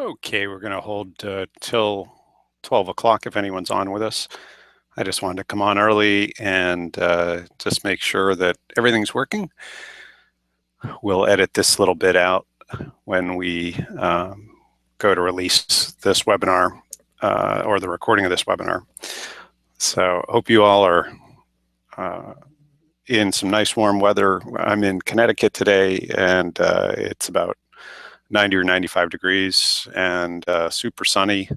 Okay, we're going to hold till 12 o'clock if anyone's on with us. I just wanted to come on early and just make sure that everything's working. We'll edit this little bit out when we go to release this webinar or the recording of this webinar. So hope you all are in some nice warm weather. I'm in Connecticut today, and it's about 90 or 95 degrees and super sunny.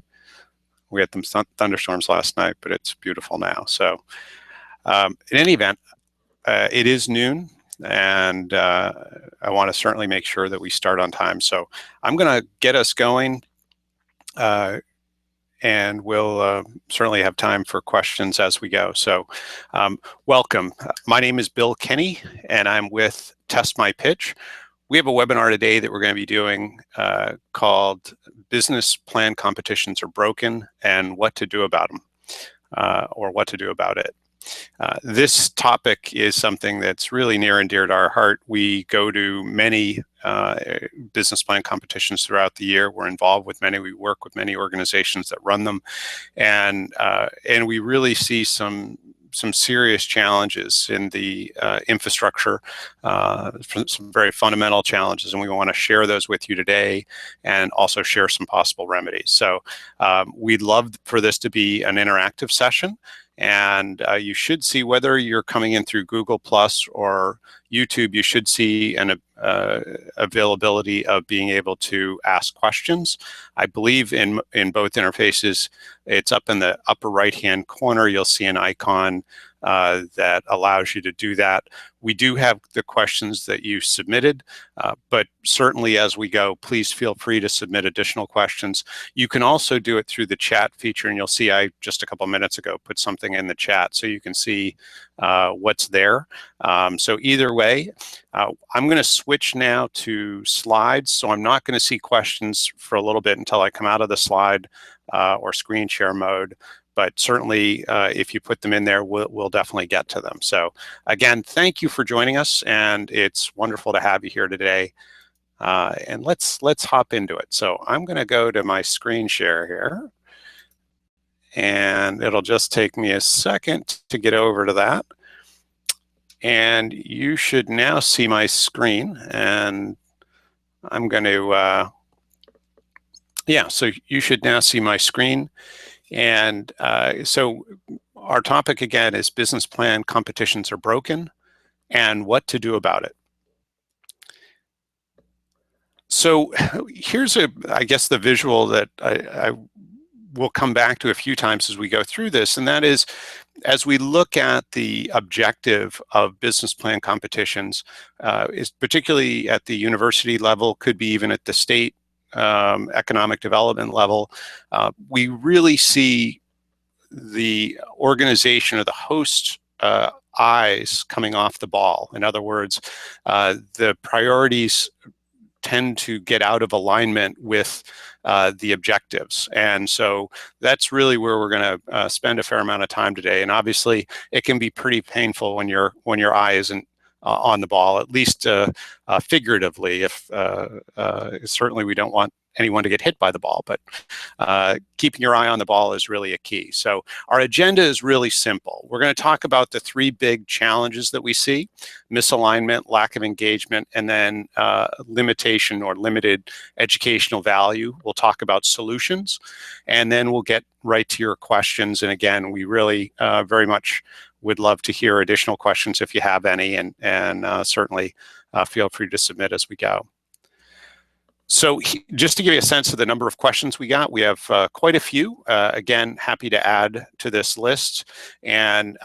We had some thunderstorms last night, but it's beautiful now. So in any event, it is noon, and I want to certainly make sure that we start on time. So I'm going to get us going, and we'll certainly have time for questions as we go. So welcome. My name is Bill Kenny, and I'm with Test My Pitch. We have a webinar today that we're going to be doing called Business Plan Competitions Are Broken and What to Do About them, or what to do about it. This topic is something that's really near and dear to our heart. We go to many business plan competitions throughout the year. We're involved with many. We work with many organizations that run them, and we really see some serious challenges in the infrastructure, some very fundamental challenges, and we want to share those with you today and also share some possible remedies. So we'd love for this to be an interactive session, and you should see, whether you're coming in through Google Plus or YouTube, you should see an availability of being able to ask questions. I believe in both interfaces, it's up in the upper right-hand corner. You'll see an icon that allows you to do that. We do have the questions that you submitted, but certainly as we go, please feel free to submit additional questions. You can also do it through the chat feature, and you'll see I just a couple minutes ago put something in the chat so you can see what's there. So either way, I'm going to switch now to slides, so I'm not going to see questions for a little bit until I come out of the slide or screen share mode. But certainly, if you put them in there, we'll definitely get to them. So again, thank you for joining us, and it's wonderful to have you here today. And let's hop into it. So I'm going to go to my screen share here, and it'll just take me a second to get over to that. And you should now see my screen, and I'm going to, so you should now see my screen. And so our topic again is business plan competitions are broken and what to do about it. So here's I guess the visual that I will come back to a few times as we go through this, and that is, as we look at the objective of business plan competitions, is particularly at the university level, could be even at the state economic development level, we really see the organization or the host eyes coming off the ball. In other words, the priorities tend to get out of alignment with the objectives. And so that's really where we're going to spend a fair amount of time today. And obviously, it can be pretty painful when your eye isn't on the ball, at least figuratively. If certainly we don't want anyone to get hit by the ball, but keeping your eye on the ball is really a key. So our agenda is really simple. We're going to talk about the three big challenges that we see: misalignment, lack of engagement, and then limitation or limited educational value. We'll talk about solutions, and then we'll get right to your questions. And again, we really very much would love to hear additional questions if you have any, and certainly feel free to submit as we go. So just to give you a sense of the number of questions we got, we have quite a few. Again, happy to add to this list. And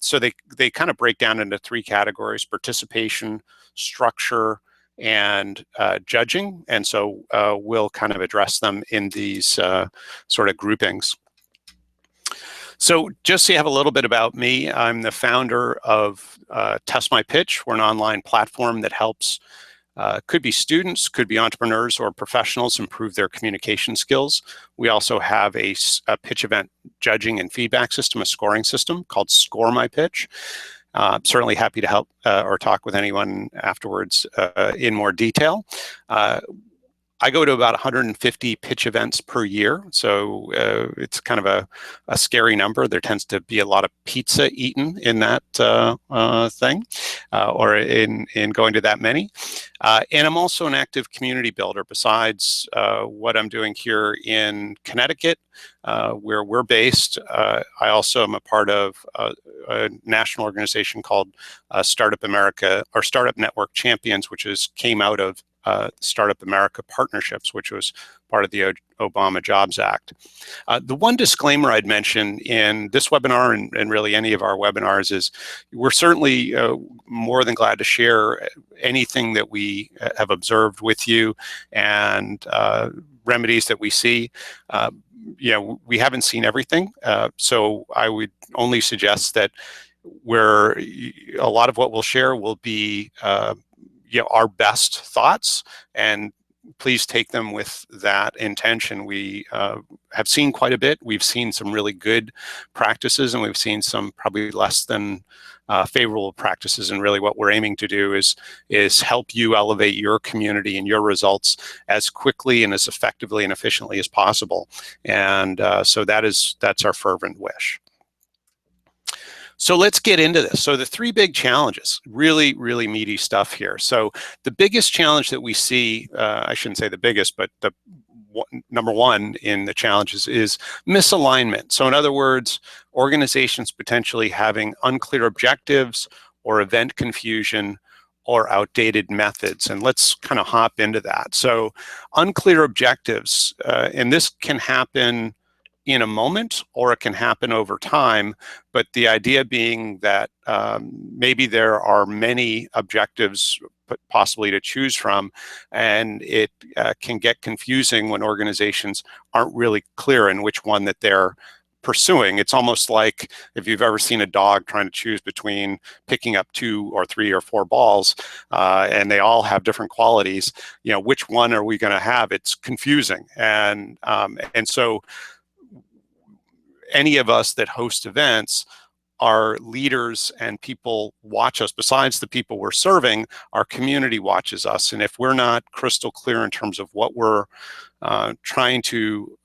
so they kind of break down into three categories: participation, structure, and judging. And so we'll kind of address them in these sort of groupings. So just so you have a little bit about me, I'm the founder of Test My Pitch. We're an online platform that helps could be students, could be entrepreneurs or professionals improve their communication skills. We also have a pitch event judging and feedback system, a scoring system called Score My Pitch. Certainly happy to help or talk with anyone afterwards in more detail. I go to about 150 pitch events per year, so it's kind of a scary number. There tends to be a lot of pizza eaten in that thing, or in going to that many. And I'm also an active community builder. Besides what I'm doing here in Connecticut, where we're based, I also am a part of a national organization called Startup America, or Startup Network Champions, which came out of Startup America Partnerships, which was part of the Obama Jobs Act. The one disclaimer I'd mention in this webinar, and really any of our webinars, is we're certainly more than glad to share anything that we have observed with you, and remedies that we see. We haven't seen everything, so I would only suggest that a lot of what we'll share will be our best thoughts, and please take them with that intention. We have seen quite a bit. We've seen some really good practices, and we've seen some probably less than favorable practices. And really what we're aiming to do is help you elevate your community and your results as quickly and as effectively and efficiently as possible. And so that's our fervent wish. So let's get into this. So the three big challenges, really, really meaty stuff here. So the biggest challenge that we see, I shouldn't say the biggest, but the number one in the challenges is misalignment. So in other words, organizations potentially having unclear objectives or event confusion or outdated methods. And let's kind of hop into that. So unclear objectives, and this can happen in a moment, or it can happen over time. But the idea being that maybe there are many objectives possibly to choose from, and it can get confusing when organizations aren't really clear in which one that they're pursuing. It's almost like if you've ever seen a dog trying to choose between picking up 2 or 3 or 4 balls, and they all have different qualities, which one are we going to have? It's confusing. And so any of us that host events are leaders, and people watch us. Besides the people we're serving, our community watches us. And if we're not crystal clear in terms of what we're trying to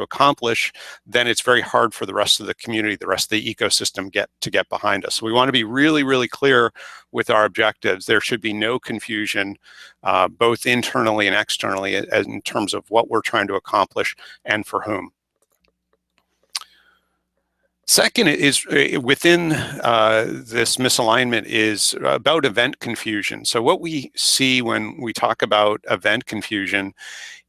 accomplish, then it's very hard for the rest of the community, the rest of the ecosystem to get behind us. So we want to be really, really clear with our objectives. There should be no confusion, both internally and externally, in terms of what we're trying to accomplish and for whom. Second is within this misalignment is about event confusion. So what we see when we talk about event confusion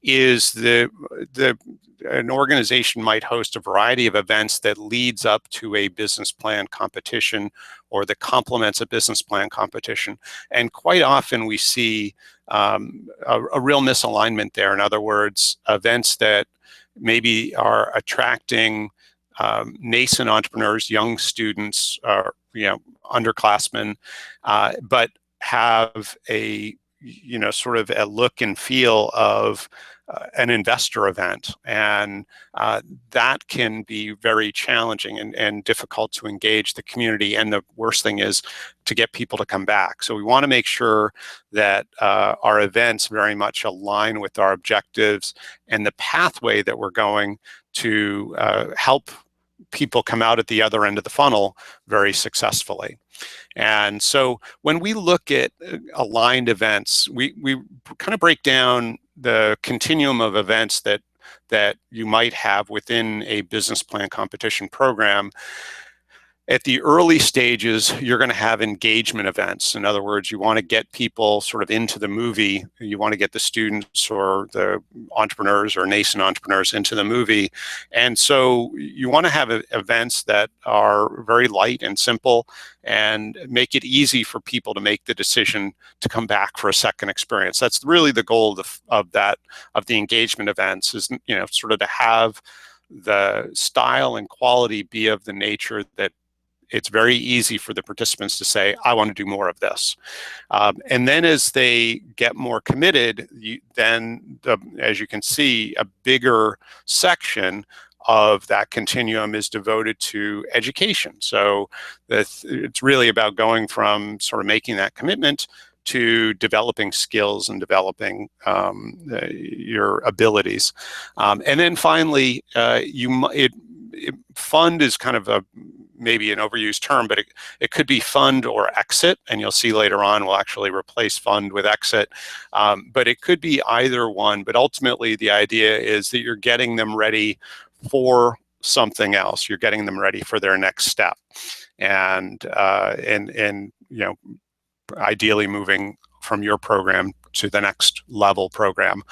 is an organization might host a variety of events that leads up to a business plan competition, or that complements a business plan competition. And quite often we see a real misalignment there. In other words, events that maybe are attracting nascent entrepreneurs, young students, underclassmen, but have a sort of a look and feel of an investor event, and that can be very challenging and difficult to engage the community. And the worst thing is to get people to come back. So we want to make sure that our events very much align with our objectives and the pathway that we're going to help people come out at the other end of the funnel very successfully. And so when we look at aligned events, we kind of break down the continuum of events that you might have within a business plan competition program. At the early stages, you're going to have engagement events. In other words, you want to get people sort of into the movie. You want to get the students or the entrepreneurs or nascent entrepreneurs into the movie. And so you want to have events that are very light and simple and make it easy for people to make the decision to come back for a second experience. That's really the goal of the engagement events, is sort of to have the style and quality be of the nature that it's very easy for the participants to say, I want to do more of this. And then as they get more committed, as you can see, a bigger section of that continuum is devoted to education. So it's really about going from sort of making that commitment to developing skills and developing your abilities. And then finally, fund is kind of maybe an overused term, but it could be fund or exit, and you'll see later on we'll actually replace fund with exit. But it could be either one, but ultimately the idea is that you're getting them ready for something else. You're getting them ready for their next step, and ideally moving from your program to the next level program.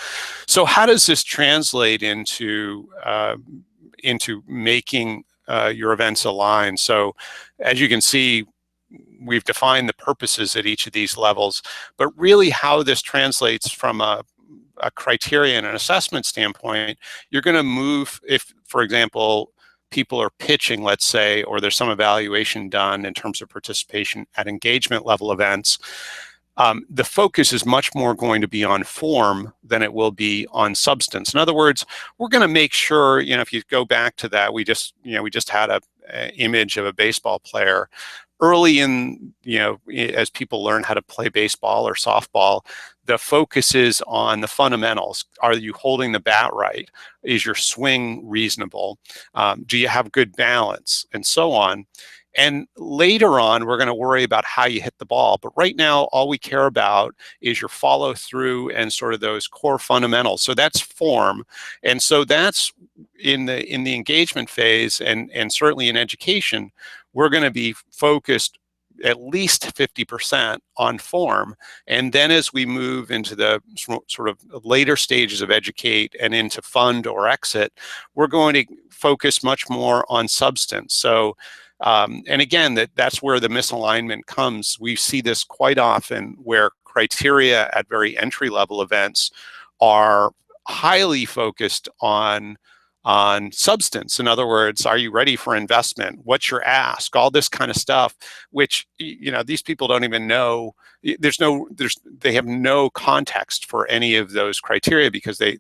So how does this translate into making your events align? So as you can see, we've defined the purposes at each of these levels, but really how this translates from a criteria and an assessment standpoint, you're going to move, if, for example, people are pitching, let's say, or there's some evaluation done in terms of participation at engagement level events, the focus is much more going to be on form than it will be on substance. In other words, we're going to make sure, if you go back to that, we just had a image of a baseball player. Early in, as people learn how to play baseball or softball, the focus is on the fundamentals. Are you holding the bat right? Is your swing reasonable? Do you have good balance? And so on. And later on, we're going to worry about how you hit the ball. But right now, all we care about is your follow through and sort of those core fundamentals. So that's form. And so that's in the engagement phase, and certainly in education, we're going to be focused at least 50% on form. And then as we move into the sort of later stages of educate and into fund or exit, we're going to focus much more on substance. So and again, that's where the misalignment comes. We see this quite often where criteria at very entry-level events are highly focused on substance. In other words, are you ready for investment? What's your ask? All this kind of stuff, which these people don't even know. They have no context for any of those criteria because they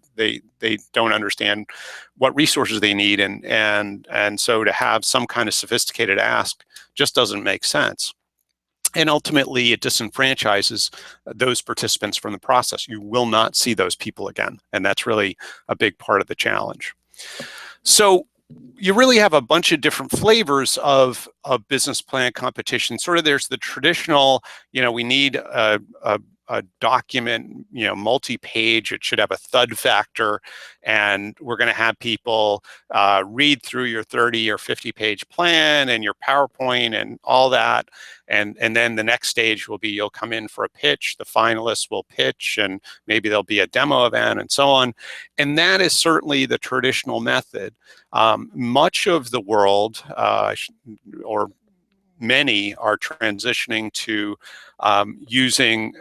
don't understand what resources they need, and so to have some kind of sophisticated ask just doesn't make sense. And ultimately, it disenfranchises those participants from the process. You will not see those people again, and that's really a big part of the challenge. So you really have a bunch of different flavors of business plan competition. Sort of there's the traditional, we need a document, multi-page. It should have a thud factor, and we're going to have people read through your 30 or 50-page plan and your PowerPoint and all that. And then the next stage will be you'll come in for a pitch. The finalists will pitch, and maybe there'll be a demo event and so on. And that is certainly the traditional method. Much of the world, or many, are transitioning to using,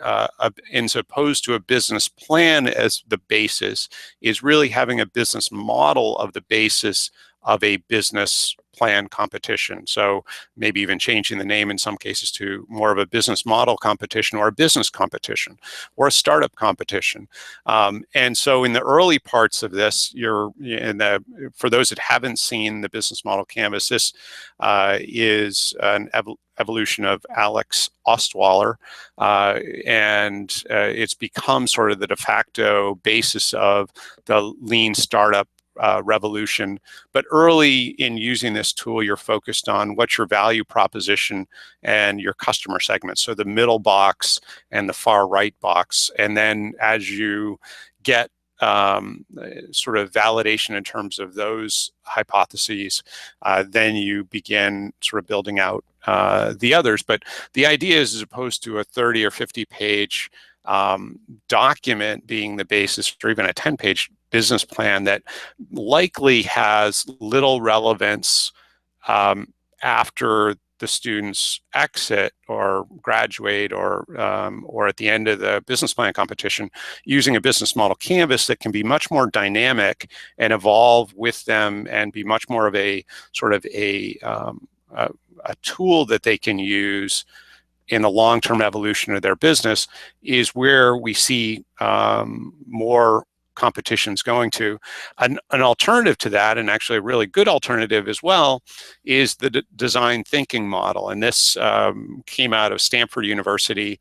as opposed to a business plan as the basis, is really having a business model of the basis of a business plan competition. So maybe even changing the name in some cases to more of a business model competition or a business competition or a startup competition. And so in the early parts of this, for those that haven't seen the business model canvas, this is an evolution of Alex Ostwaler, and it's become sort of the de facto basis of the lean startup revolution. But early in using this tool, you're focused on what's your value proposition and your customer segment. So the middle box and the far right box. And then as you get sort of validation in terms of those hypotheses, then you begin sort of building out the others. But the idea is, as opposed to a 30 or 50-page document being the basis, or even a 10-page business plan that likely has little relevance after the students exit or graduate, or at the end of the business plan competition, using a business model canvas that can be much more dynamic and evolve with them and be much more of a sort of a tool that they can use in the long-term evolution of their business, is where we see more competition's going to. An alternative to that, and actually a really good alternative as well, is the design thinking model. And this came out of Stanford University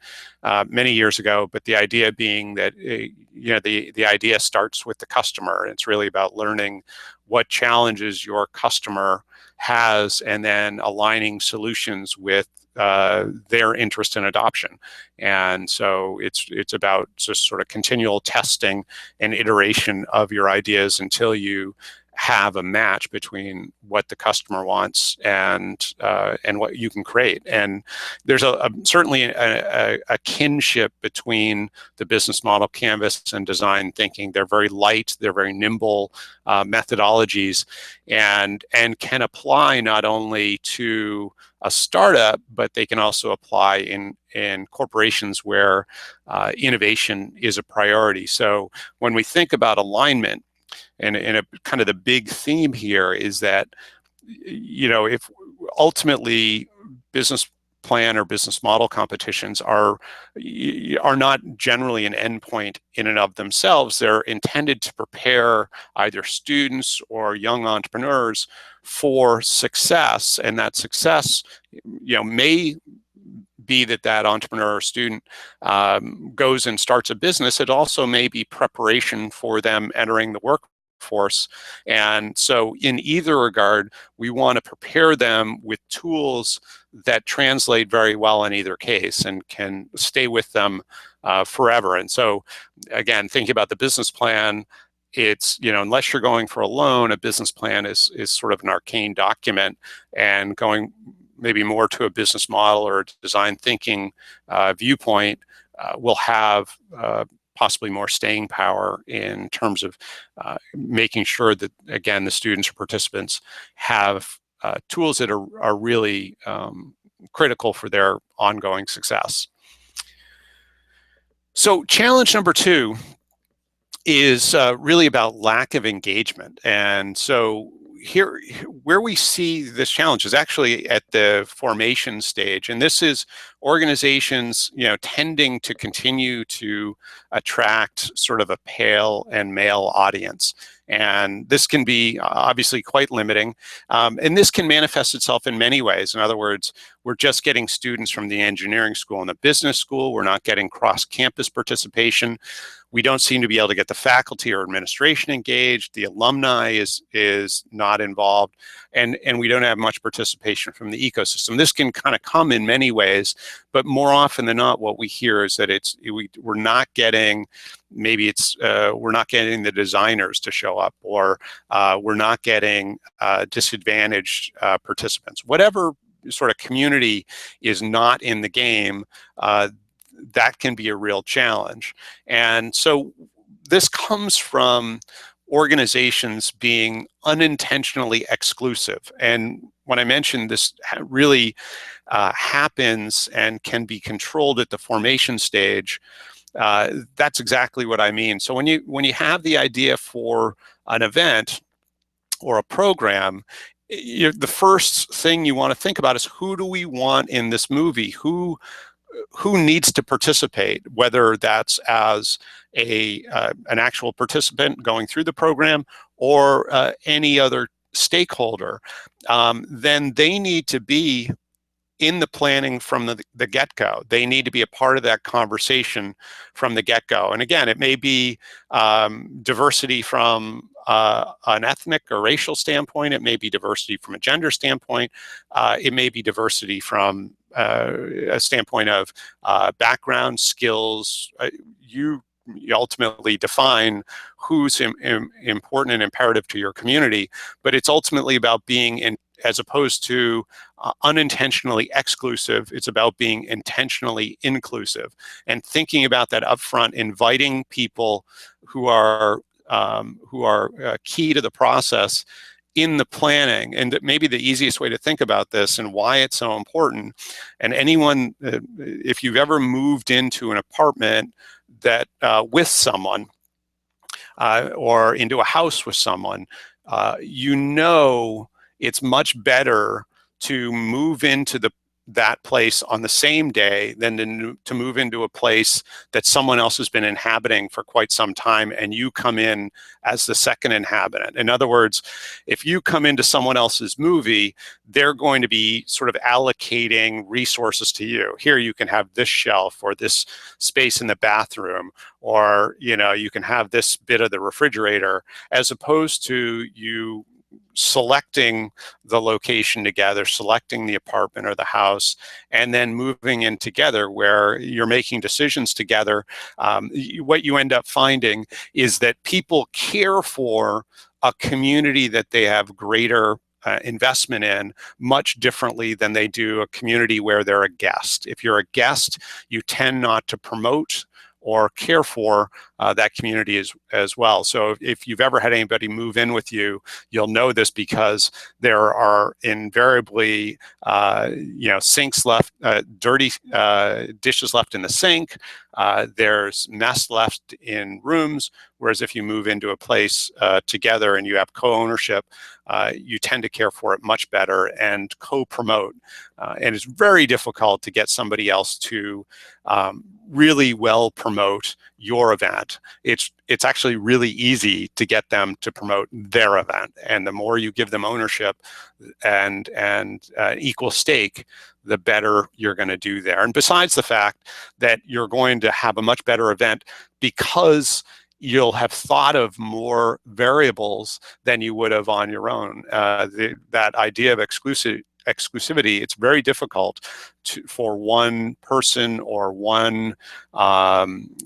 many years ago, but the idea being that the idea starts with the customer. It's really about learning what challenges your customer has and then aligning solutions with their interest in adoption. And so it's about just sort of continual testing and iteration of your ideas until you have a match between what the customer wants and what you can create. And there's certainly a kinship between the business model canvas and design thinking. They're very light, they're very nimble methodologies, and can apply not only to a startup, but they can also apply in corporations where innovation is a priority. So when we think about alignment, and a kind of the big theme here is that, if ultimately business plan or business model competitions are not generally an endpoint in and of themselves. They're intended to prepare either students or young entrepreneurs for success, and that success, may be that entrepreneur or student goes and starts a business. It also may be preparation for them entering the workforce. And so in either regard, we want to prepare them with tools that translate very well in either case and can stay with them forever. And so again, thinking about the business plan, it's, unless you're going for a loan, a business plan is sort of an arcane document, and going maybe more to a business model or a design thinking viewpoint will have possibly more staying power in terms of making sure that, again, the students or participants have tools that are really critical for their ongoing success. So challenge number 2 is really about lack of engagement. And so here, where we see this challenge is actually at the formation stage, and this is organizations, tending to continue to attract sort of a pale and male audience, and this can be obviously quite limiting. And this can manifest itself in many ways. In other words, we're just getting students from the engineering school and the business school. We're not getting cross-campus participation. We don't seem to be able to get the faculty or administration engaged. The alumni is not involved, and we don't have much participation from the ecosystem. This can kind of come in many ways, but more often than not, what we hear is that we're not getting, maybe it's we're not getting the designers to show up, or we're not getting disadvantaged participants. Whatever sort of community is not in the game, that can be a real challenge. And so this comes from organizations being unintentionally exclusive. And when I mentioned this really happens and can be controlled at the formation stage, that's exactly what I mean. So when you have the idea for an event or a program, the first thing you want to think about is, who do we want in this movie? Who needs to participate, whether that's as an actual participant going through the program or any other stakeholder. Then they need to be in the planning from the get-go. They need to be a part of that conversation from the get-go. And again, it may be diversity from an ethnic or racial standpoint. It may be diversity from a gender standpoint. It may be diversity from a standpoint of background, skills. You ultimately define who's important and imperative to your community, but it's ultimately about being as opposed to unintentionally exclusive, it's about being intentionally inclusive, and thinking about that upfront, inviting people who are key to the process in the planning. And maybe the easiest way to think about this and why it's so important, and anyone, if you've ever moved into an apartment that with someone or into a house with someone, it's much better to move into that place on the same day than to move into a place that someone else has been inhabiting for quite some time, and you come in as the second inhabitant. In other words, if you come into someone else's movie, they're going to be sort of allocating resources to you. Here you can have this shelf or this space in the bathroom, or you can have this bit of the refrigerator, as opposed to you selecting the location together, selecting the apartment or the house, and then moving in together where you're making decisions together. What you end up finding is that people care for a community that they have greater investment in much differently than they do a community where they're a guest. If you're a guest, you tend not to promote or care for that community as well. So if you've ever had anybody move in with you, you'll know this, because there are invariably sinks left, dirty dishes left in the sink. There's mess left in rooms. Whereas if you move into a place together and you have co-ownership, you tend to care for it much better and co-promote. And it's very difficult to get somebody else to really well promote your event. It's actually really easy to get them to promote their event. And the more you give them ownership and equal stake, the better you're going to do there. And besides the fact that you're going to have a much better event because you'll have thought of more variables than you would have on your own. That idea of exclusivity, it's very difficult for one person or one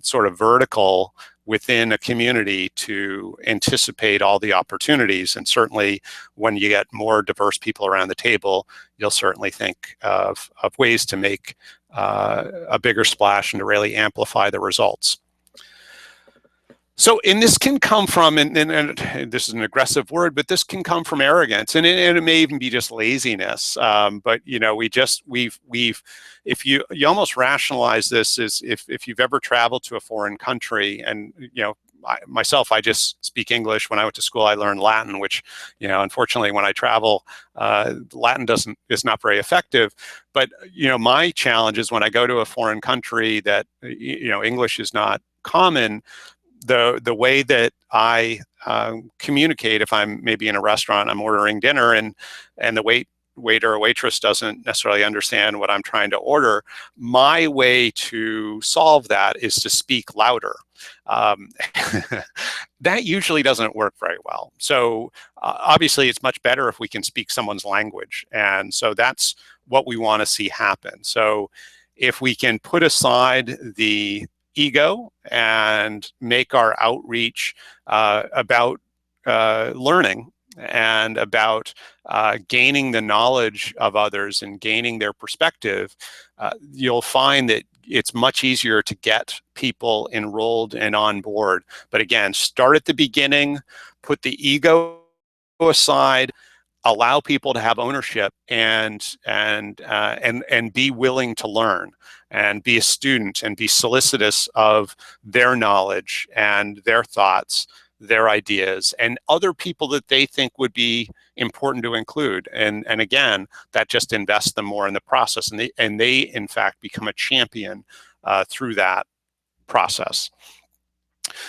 sort of vertical within a community to anticipate all the opportunities. And certainly when you get more diverse people around the table, you'll certainly think of ways to make a bigger splash and to really amplify the results. So, and this can come from, and this is an aggressive word, but this can come from arrogance, and it may even be just laziness. But if you almost rationalize this as if you've ever traveled to a foreign country, and I just speak English. When I went to school, I learned Latin, which unfortunately, when I travel, Latin is not very effective. But my challenge is when I go to a foreign country that English is not common. The way that I communicate, if I'm maybe in a restaurant, I'm ordering dinner, and the waiter or waitress doesn't necessarily understand what I'm trying to order, my way to solve that is to speak louder. That usually doesn't work very well. So obviously, it's much better if we can speak someone's language, and so that's what we want to see happen. So if we can put aside the ego and make our outreach about learning and about gaining the knowledge of others and gaining their perspective, you'll find that it's much easier to get people enrolled and on board. But again, start at the beginning, put the ego aside, allow people to have ownership, and be willing to learn, and be a student, and be solicitous of their knowledge and their thoughts, their ideas, and other people that they think would be important to include. And again, that just invests them more in the process, and they in fact become a champion through that process.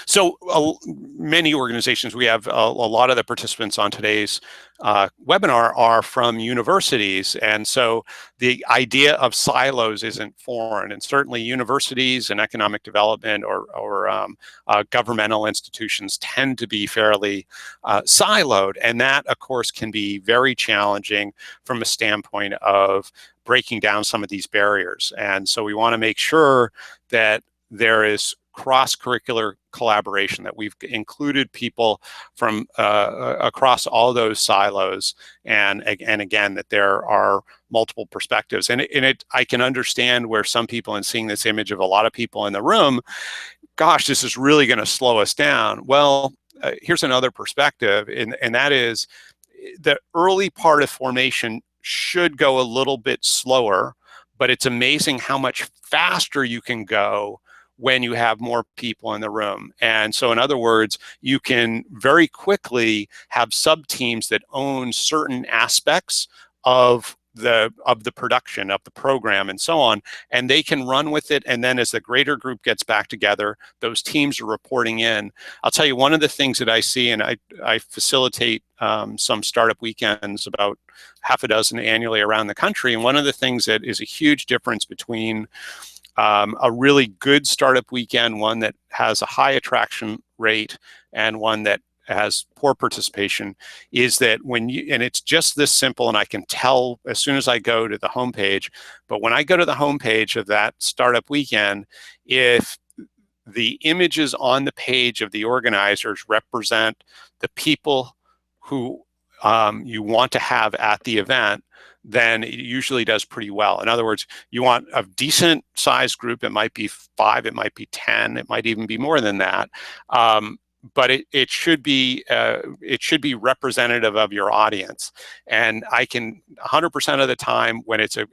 So many organizations, we have a lot of the participants on today's webinar are from universities. And so the idea of silos isn't foreign. And certainly universities and economic development or governmental institutions tend to be fairly siloed. And that, of course, can be very challenging from a standpoint of breaking down some of these barriers. And so we want to make sure that there is cross-curricular collaboration, that we've included people from across all those silos, and again, that there are multiple perspectives. And I can understand where some people, in seeing this image of a lot of people in the room, gosh, this is really going to slow us down. Well, here's another perspective, and that is the early part of formation should go a little bit slower, but it's amazing how much faster you can go when you have more people in the room. And so in other words, you can very quickly have sub-teams that own certain aspects of the production of the program and so on, and they can run with it. And then as the greater group gets back together, those teams are reporting in. I'll tell you, one of the things that I see, and I facilitate some startup weekends, about half a dozen annually around the country, and one of the things that is a huge difference between a really good startup weekend, one that has a high attraction rate, and one that has poor participation, is that when you, and it's just this simple, and I can tell as soon as I go to the homepage, but when I go to the homepage of that startup weekend, if the images on the page of the organizers represent the people who you want to have at the event, then it usually does pretty well. In other words, you want a decent sized group. It might be 5, it might be 10, it might even be more than that. But it should be representative of your audience. And I can 100% of the time, when it's a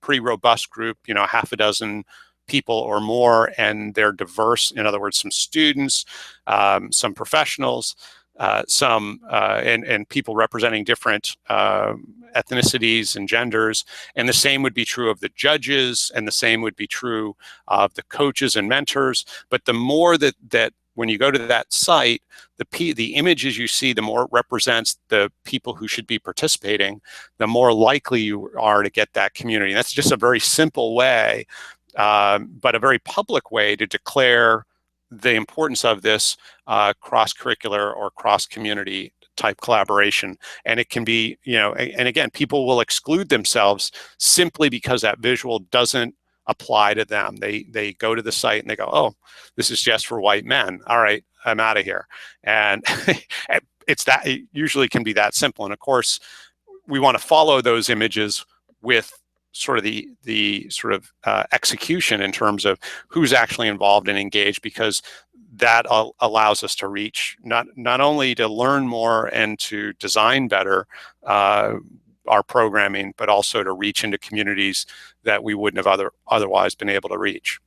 pretty robust group, half a dozen people or more, and they're diverse. In other words, some students, some professionals, and people representing different ethnicities and genders. And the same would be true of the judges, and the same would be true of the coaches and mentors. But the more that when you go to that site, the images you see, the more it represents the people who should be participating, the more likely you are to get that community. And that's just a very simple way, but a very public way to declare the importance of this cross-curricular or cross-community type collaboration. And it can be, and again, people will exclude themselves simply because that visual doesn't apply to them. They go to the site and they go, oh, this is just for white men. All right, I'm out of here. And it usually can be that simple. And of course, we want to follow those images with sort of the execution in terms of who's actually involved and engaged, because that allows us to reach, not only to learn more and to design better our programming, but also to reach into communities that we wouldn't have otherwise been able to reach.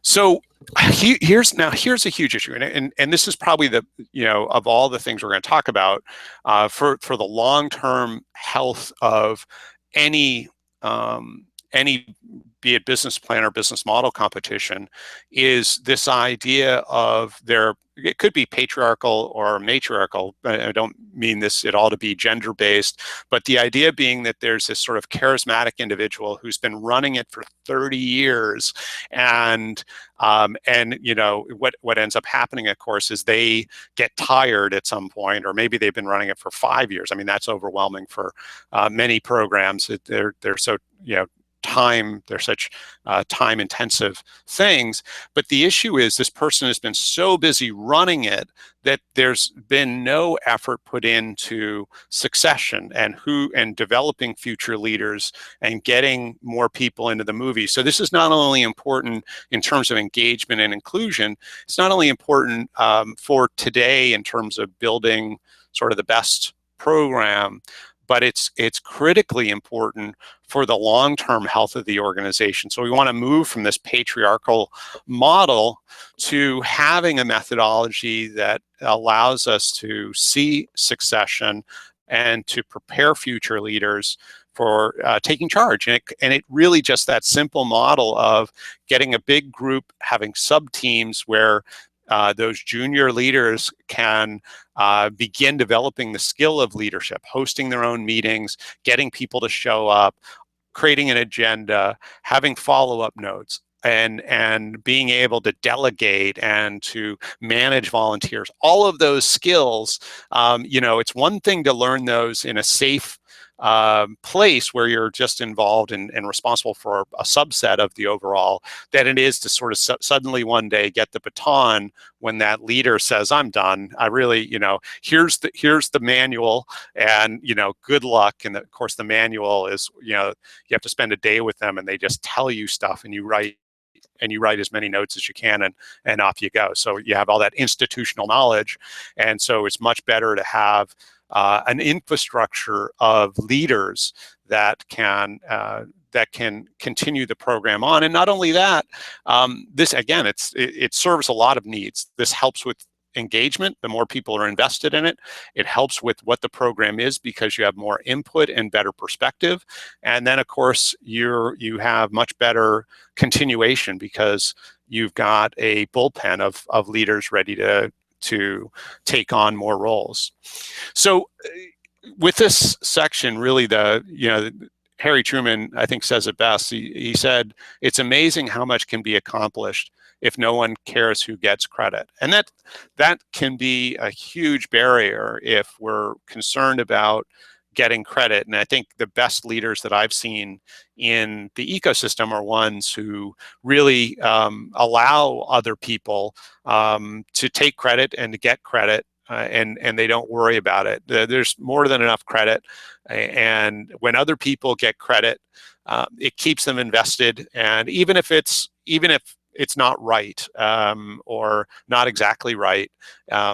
So here's a huge issue, and this is probably the, of all the things we're going to talk about for the long-term health of any be it business plan or business model competition, is this idea of it could be patriarchal or matriarchal. I don't mean this at all to be gender-based, but the idea being that there's this sort of charismatic individual who's been running it for 30 years, and what ends up happening, of course, is they get tired at some point, or maybe they've been running it for 5 years. I mean, that's overwhelming for many programs. They're so they're such time-intensive things. But the issue is, this person has been so busy running it that there's been no effort put into succession and developing future leaders and getting more people into the movie. So this is not only important in terms of engagement and inclusion, it's not only important for today in terms of building sort of the best program, but it's critically important for the long-term health of the organization. So we want to move from this patriarchal model to having a methodology that allows us to see succession and to prepare future leaders for taking charge. And it really just that simple model of getting a big group, having sub-teams where those junior leaders can begin developing the skill of leadership, hosting their own meetings, getting people to show up, creating an agenda, having follow-up notes, and being able to delegate and to manage volunteers. All of those skills, it's one thing to learn those in a safe place where you're just involved and responsible for a subset of the overall, than it is to sort of suddenly one day get the baton when that leader says, I'm done. I really, here's the manual, and, good luck. And of course the manual is, you have to spend a day with them and they just tell you stuff, and you write as many notes as you can, and off you go. So you have all that institutional knowledge. And so it's much better to have an infrastructure of leaders that can continue the program on. And not only that, this, again, it serves a lot of needs. This helps with engagement, the more people are invested in it. It helps with what the program is because you have more input and better perspective. And then, of course, you have much better continuation because you've got a bullpen of leaders ready to take on more roles. So with this section, really Harry Truman, I think, says it best. He said, it's amazing how much can be accomplished if no one cares who gets credit. And that can be a huge barrier if we're concerned about getting credit. And I think the best leaders that I've seen in the ecosystem are ones who really allow other people to take credit and to get credit. And they don't worry about it. There's more than enough credit, and when other people get credit, it keeps them invested. And even if it's not right or not exactly right,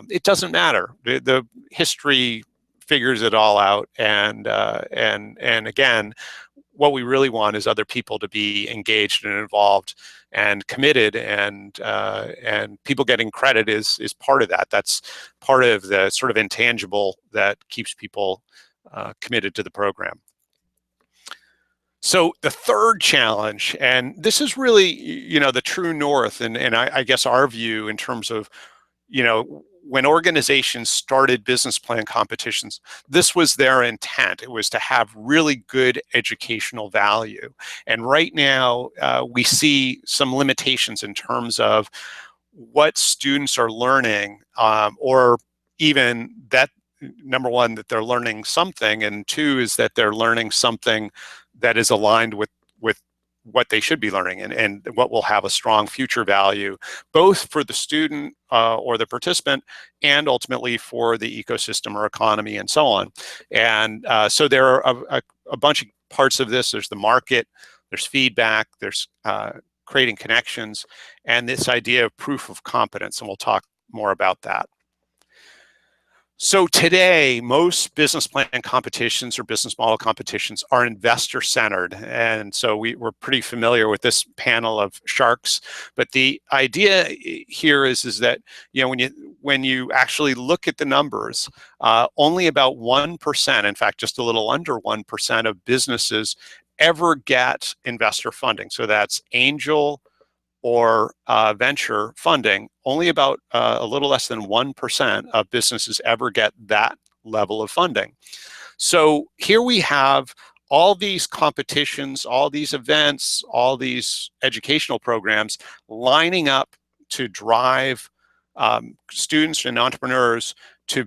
it doesn't matter. The history figures it all out. And again, what we really want is other people to be engaged and involved and committed, and people getting credit is part of that. That's part of the sort of intangible that keeps people committed to the program. So the third challenge, and this is really the true north, and I guess our view in terms of when organizations started business plan competitions, this was their intent. It was to have really good educational value. And right now, we see some limitations in terms of what students are learning, or even that, number one, that they're learning something, and two is that they're learning something that is aligned with what they should be learning and what will have a strong future value, both for the student or the participant, and ultimately for the ecosystem or economy and so on. And so there are a bunch of parts of this. There's the market, there's feedback, there's creating connections, and this idea of proof of competence, and we'll talk more about that. So today, most business plan competitions or business model competitions are investor-centered. And so we're pretty familiar with this panel of sharks. But the idea here is that when you actually look at the numbers, only about 1%, in fact, just a little under 1% of businesses ever get investor funding. So that's angel or venture funding. Only about a little less than 1% of businesses ever get that level of funding. So here we have all these competitions, all these events, all these educational programs lining up to drive students and entrepreneurs to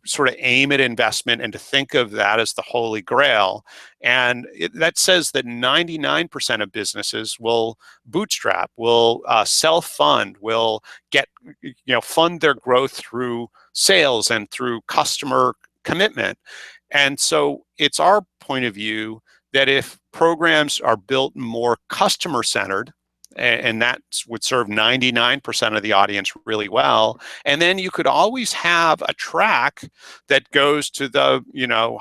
sort of aim at investment and to think of that as the holy grail. And that says that 99% of businesses will bootstrap, will self-fund, will fund their growth through sales and through customer commitment. And so it's our point of view that if programs are built more customer-centered, and that would serve 99% of the audience really well. And then you could always have a track that goes to the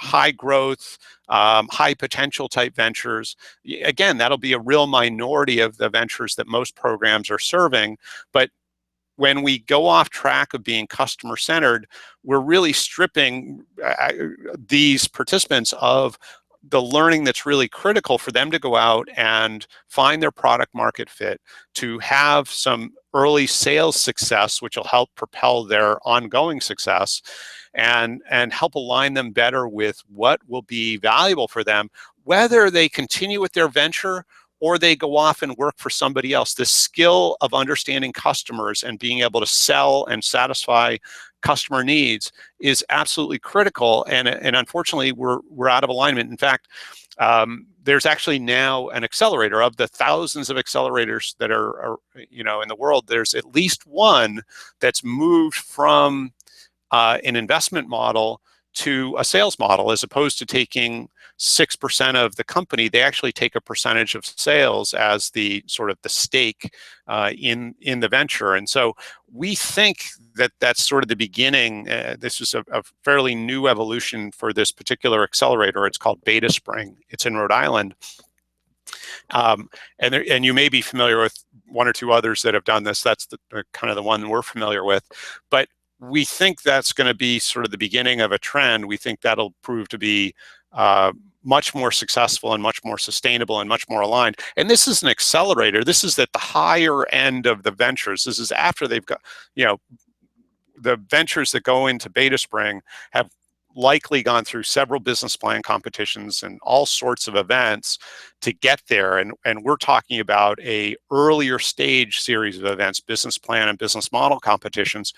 high growth, high potential type ventures. Again, that'll be a real minority of the ventures that most programs are serving. But when we go off track of being customer centered, we're really stripping these participants of the learning that's really critical for them to go out and find their product market fit, to have some early sales success, which will help propel their ongoing success, and help align them better with what will be valuable for them, whether they continue with their venture or they go off and work for somebody else. The skill of understanding customers and being able to sell and satisfy customer needs is absolutely critical, and unfortunately we're out of alignment. In fact, there's actually now an accelerator. Of the thousands of accelerators that are in the world, there's at least one that's moved from an investment model to a sales model. As opposed to taking 6% of the company, they actually take a percentage of sales as the sort of the stake in the venture. And so we think that that's sort of the beginning. This is a fairly new evolution for this particular accelerator. It's called BetaSpring. It's in Rhode Island. And you may be familiar with one or two others that have done this. That's the kind of the one we're familiar with. But we think that's going to be sort of the beginning of a trend. We think that'll prove to be much more successful and much more sustainable and much more aligned. And this is an accelerator. This is at the higher end of the ventures. This is after they've got, the ventures that go into BetaSpring have likely gone through several business plan competitions and all sorts of events to get there. And we're talking about a earlier stage series of events, business plan and business model competitions,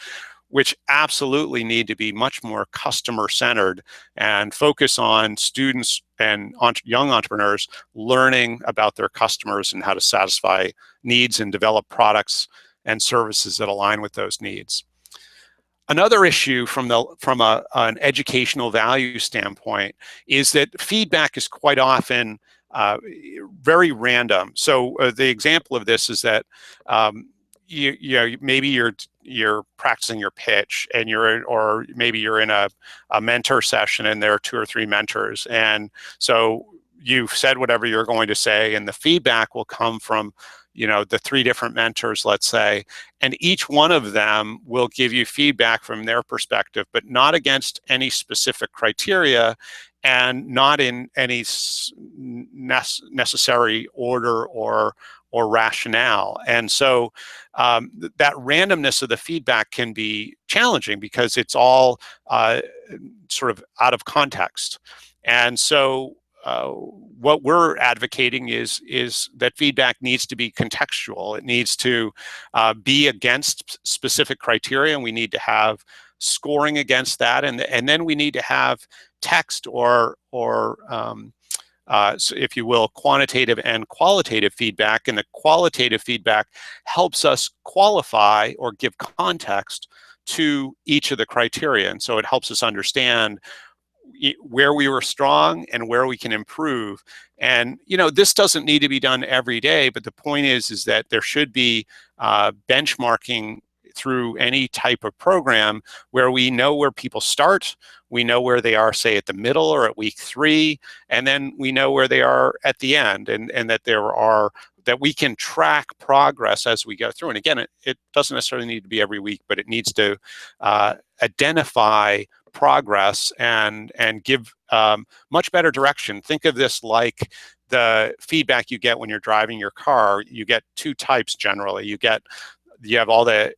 which absolutely need to be much more customer centered and focus on students and young entrepreneurs learning about their customers and how to satisfy needs and develop products and services that align with those needs. Another issue from an educational value standpoint is that feedback is quite often very random. So the example of this is that maybe you're practicing your pitch and or maybe you're in a mentor session and there are 2 or 3 mentors, and so you've said whatever you're going to say, and the feedback will come from the 3 different mentors, let's say, and each one of them will give you feedback from their perspective, but not against any specific criteria and not in any necessary order or rationale. And so that randomness of the feedback can be challenging because it's all sort of out of context. And so what we're advocating is that feedback needs to be contextual. It needs to be against specific criteria, and we need to have scoring against that, and then we need to have text or so if you will, quantitative and qualitative feedback. And the qualitative feedback helps us qualify or give context to each of the criteria, and so it helps us understand where we were strong and where we can improve. And this doesn't need to be done every day, but the point is that there should be benchmarking through any type of program where we know where people start, we know where they are, say, at the middle or at week 3, and then we know where they are at the end, and that we can track progress as we go through. And again, it doesn't necessarily need to be every week, but it needs to identify progress and give much better direction. Think of this like the feedback you get when you're driving your car. You get 2 types generally. You have all the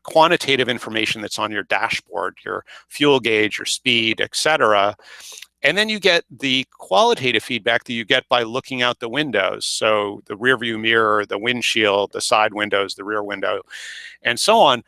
quantitative information that's on your dashboard, your fuel gauge, your speed, etc. And then you get the qualitative feedback that you get by looking out the windows. So the rear view mirror, the windshield, the side windows, the rear window, and so on.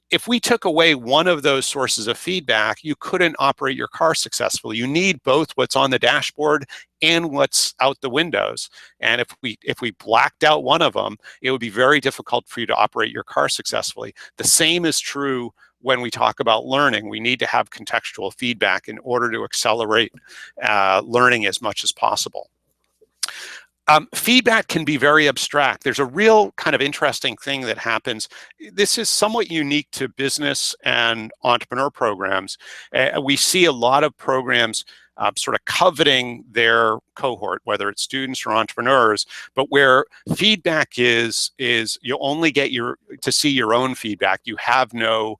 If we took away one of those sources of feedback, you couldn't operate your car successfully. You need both what's on the dashboard and what's out the windows. And if we blacked out one of them, it would be very difficult for you to operate your car successfully. The same is true when we talk about learning. We need to have contextual feedback in order to accelerate learning as much as possible. Feedback can be very abstract. There's a real kind of interesting thing that happens. This is somewhat unique to business and entrepreneur programs. We see a lot of programs sort of coveting their cohort, whether it's students or entrepreneurs, but where feedback is you only get to see your own feedback. You have no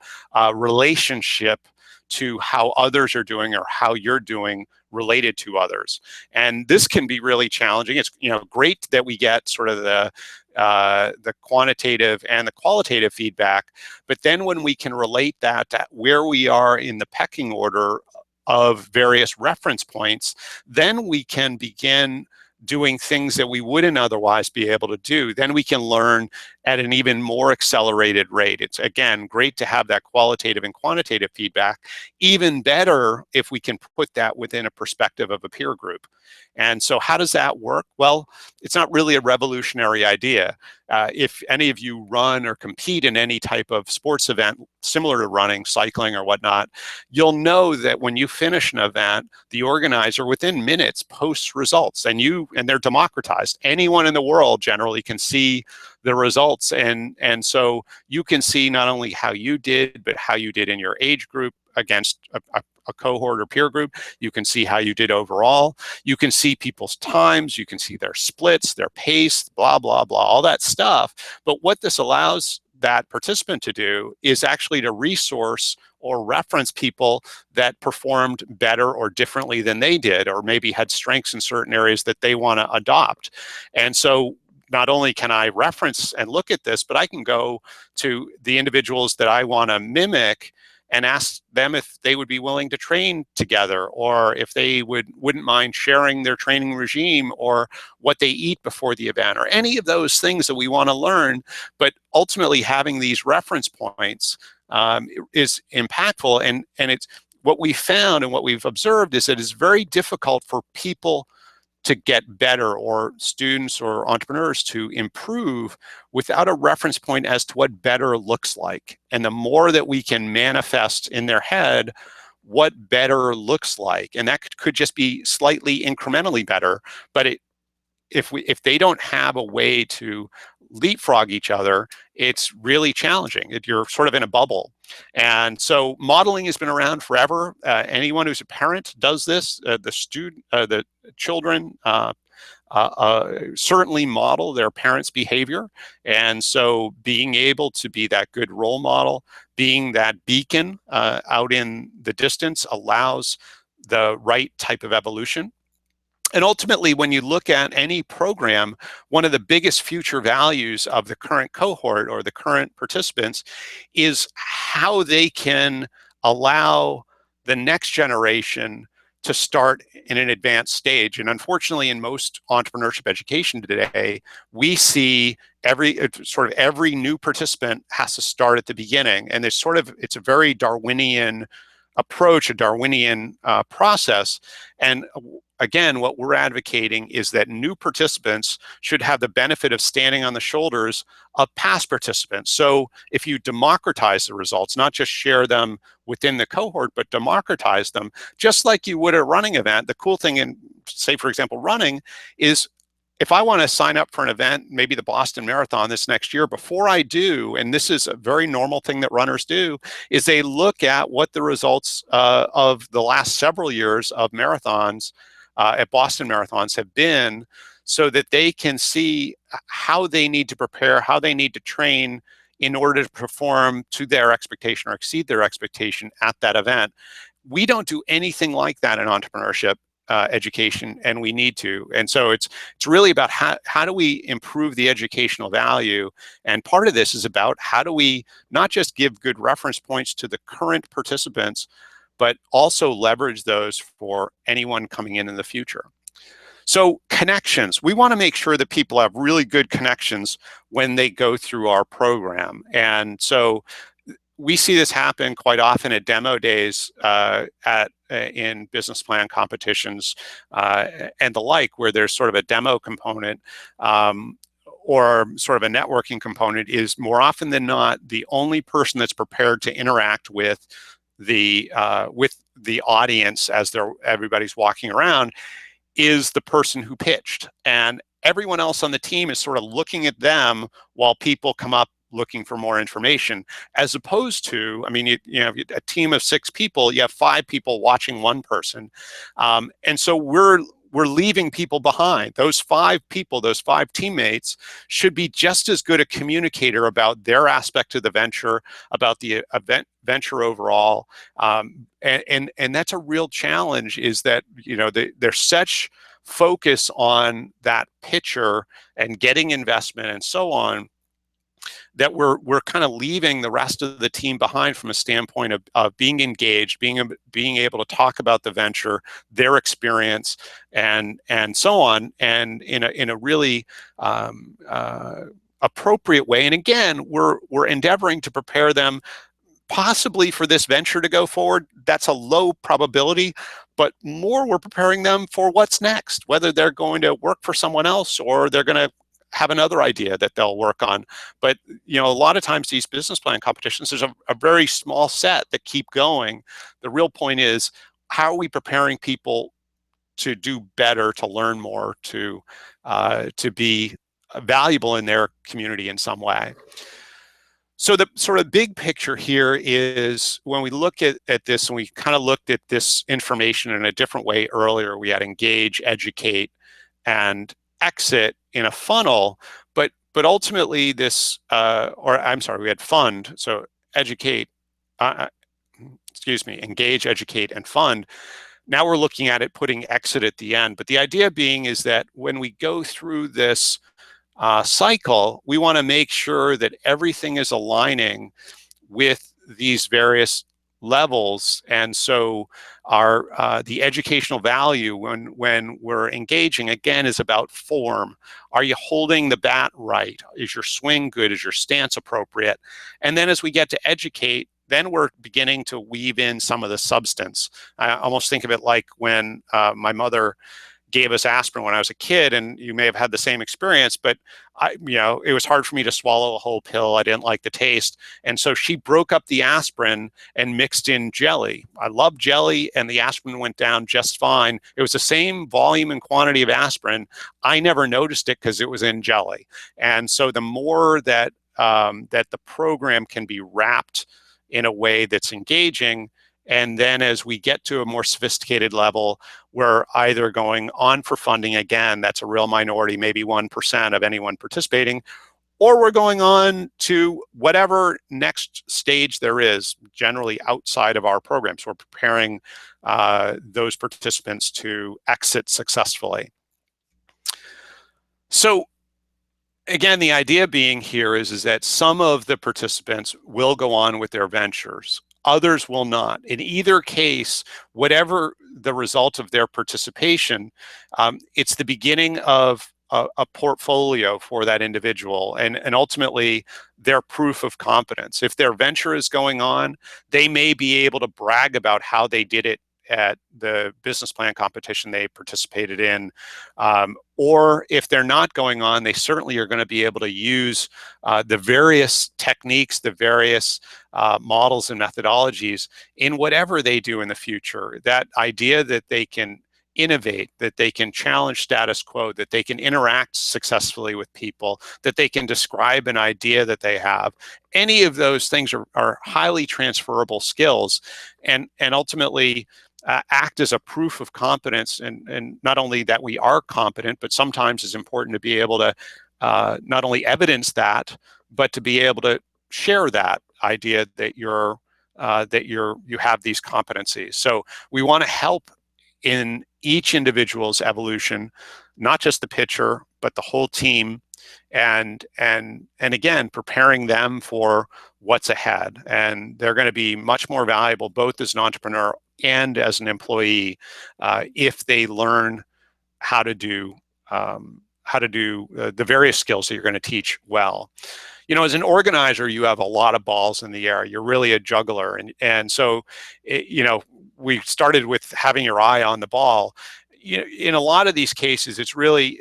relationship to how others are doing or how you're doing related to others. And this can be really challenging. It's great that we get sort of the quantitative and the qualitative feedback, but then when we can relate that to where we are in the pecking order of various reference points, then we can begin doing things that we wouldn't otherwise be able to do. Then we can learn at an even more accelerated rate. It's, again, great to have that qualitative and quantitative feedback. Even better if we can put that within a perspective of a peer group. And so how does that work? Well, it's not really a revolutionary idea. If any of you run or compete in any type of sports event, similar to running, cycling, or whatnot, you'll know that when you finish an event, the organizer within minutes posts results, and they're democratized. Anyone in the world generally can see the results, and so you can see not only how you did, but how you did in your age group against a cohort or peer group. You can see how you did overall. You can see people's times. You can see their splits, their pace, blah, blah, blah, all that stuff. But what this allows that participant to do is actually to resource or reference people that performed better or differently than they did, or maybe had strengths in certain areas that they want to adopt. And so not only can I reference and look at this, but I can go to the individuals that I want to mimic and ask them if they would be willing to train together, or if they wouldn't mind sharing their training regime, or what they eat before the event, or any of those things that we want to learn. But ultimately, having these reference points is impactful. And it's what we found and what we've observed is that it's very difficult for people to get better, or students or entrepreneurs to improve, without a reference point as to what better looks like. And the more that we can manifest in their head what better looks like, and that could just be slightly incrementally better, but if they don't have a way to leapfrog each other, it's really challenging. You're sort of in a bubble. And so modeling has been around forever. Anyone who's a parent does this. The children certainly model their parents' behavior. And so being able to be that good role model, being that beacon out in the distance, allows the right type of evolution. And ultimately, when you look at any program, one of the biggest future values of the current cohort or the current participants is how they can allow the next generation to start in an advanced stage. And unfortunately, in most entrepreneurship education today, we see every new participant has to start at the beginning. And it's a very Darwinian approach, a Darwinian process. And again, what we're advocating is that new participants should have the benefit of standing on the shoulders of past participants. So if you democratize the results, not just share them within the cohort, but democratize them, just like you would at a running event. The cool thing in, say, for example, running is, if I want to sign up for an event, maybe the Boston Marathon this next year, before I do, and this is a very normal thing that runners do, is they look at what the results of the last several years of marathons at Boston marathons have been, so that they can see how they need to prepare, how they need to train in order to perform to their expectation or exceed their expectation at that event. We don't do anything like that in entrepreneurship education, and we need to. And so it's really about how do we improve the educational value. And part of this is about how do we not just give good reference points to the current participants, but also leverage those for anyone coming in the future. So connections, we want to make sure that people have really good connections when they go through our program. And so we see this happen quite often at demo days in business plan competitions and the like, where there's sort of a demo component or sort of a networking component. Is more often than not the only person that's prepared to interact with the audience as everybody's walking around is the person who pitched, and everyone else on the team is sort of looking at them while people come up looking for more information. As opposed to, I mean, you know, a team of 6 people, you have 5 people watching one person, and so we're leaving people behind. Those 5 people, those 5 teammates, should be just as good a communicator about their aspect of the venture, about the venture overall. And that's a real challenge, is that, you know, there's such focus on that pitcher and getting investment and so on, that we're kind of leaving the rest of the team behind from a standpoint of being engaged, being able to talk about the venture, their experience, and so on, and in a really appropriate way. And again, we're endeavoring to prepare them possibly for this venture to go forward. That's a low probability, but more, we're preparing them for what's next, whether they're going to work for someone else or they're going to have another idea that they'll work on. But a lot of times these business plan competitions, there's a very small set that keep going. The real point is, how are we preparing people to do better, to learn more, to be valuable in their community in some way? So the sort of big picture here is, when we look at this, and we kind of looked at this information in a different way earlier, we had engage, educate, and exit in a funnel, but ultimately this, or I'm sorry, we had fund, so educate, engage, educate, and fund. Now we're looking at it putting exit at the end. But the idea being is that when we go through this cycle, we want to make sure that everything is aligning with these various levels. And so our the educational value when we're engaging, again, is about form. Are you holding the bat right? Is your swing good? Is your stance appropriate? And then as we get to educate, then we're beginning to weave in some of the substance. I almost think of it like when my mother gave us aspirin when I was a kid, and you may have had the same experience, but it was hard for me to swallow a whole pill. I didn't like the taste. And so she broke up the aspirin and mixed in jelly. I love jelly, and the aspirin went down just fine. It was the same volume and quantity of aspirin. I never noticed it because it was in jelly. And so the more that that the program can be wrapped in a way that's engaging, and then as we get to a more sophisticated level, we're either going on for funding, again, that's a real minority, maybe 1% of anyone participating, or we're going on to whatever next stage there is, generally outside of our program. So we're preparing those participants to exit successfully. So again, the idea being here is that some of the participants will go on with their ventures. Others will not. In either case, whatever the result of their participation, it's the beginning of a portfolio for that individual, and ultimately their proof of competence. If their venture is going on, they may be able to brag about how they did it at the business plan competition they participated in. Or if they're not going on, they certainly are going to be able to use the various techniques, the various models and methodologies in whatever they do in the future. That idea that they can innovate, that they can challenge status quo, that they can interact successfully with people, that they can describe an idea that they have. Any of those things are highly transferable skills, and ultimately act as a proof of competence, and not only that we are competent, but sometimes it's important to be able to not only evidence that, but to be able to share that idea that you have these competencies. So we want to help in each individual's evolution, not just the pitcher, but the whole team, and again, preparing them for what's ahead. And they're going to be much more valuable, both as an entrepreneur and as an employee, if they learn how to do the various skills that you're going to teach well. As an organizer, you have a lot of balls in the air. You're really a juggler, and so we started with having your eye on the ball. In a lot of these cases, it's really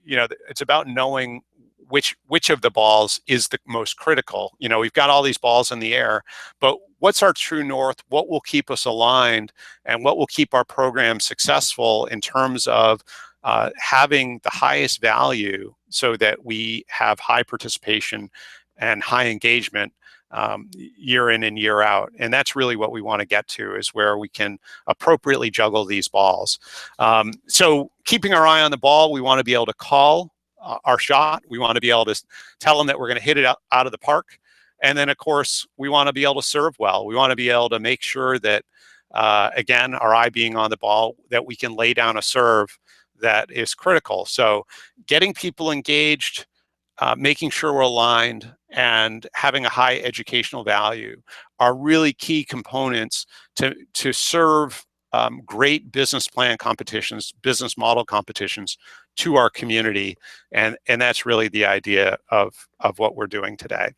it's about knowing which of the balls is the most critical. We've got all these balls in the air, but what's our true north? What will keep us aligned, and what will keep our program successful in terms of having the highest value, so that we have high participation and high engagement year in and year out. And that's really what we want to get to, is where we can appropriately juggle these balls. So keeping our eye on the ball, we want to be able to call our shot. We want to be able to tell them that we're going to hit it out of the park. And then, of course, we want to be able to serve well. We want to be able to make sure that, again, our eye being on the ball, that we can lay down a serve that is critical. So getting people engaged, making sure we're aligned, and having a high educational value are really key components to serve great business plan competitions, business model competitions to our community. And that's really the idea of what we're doing today.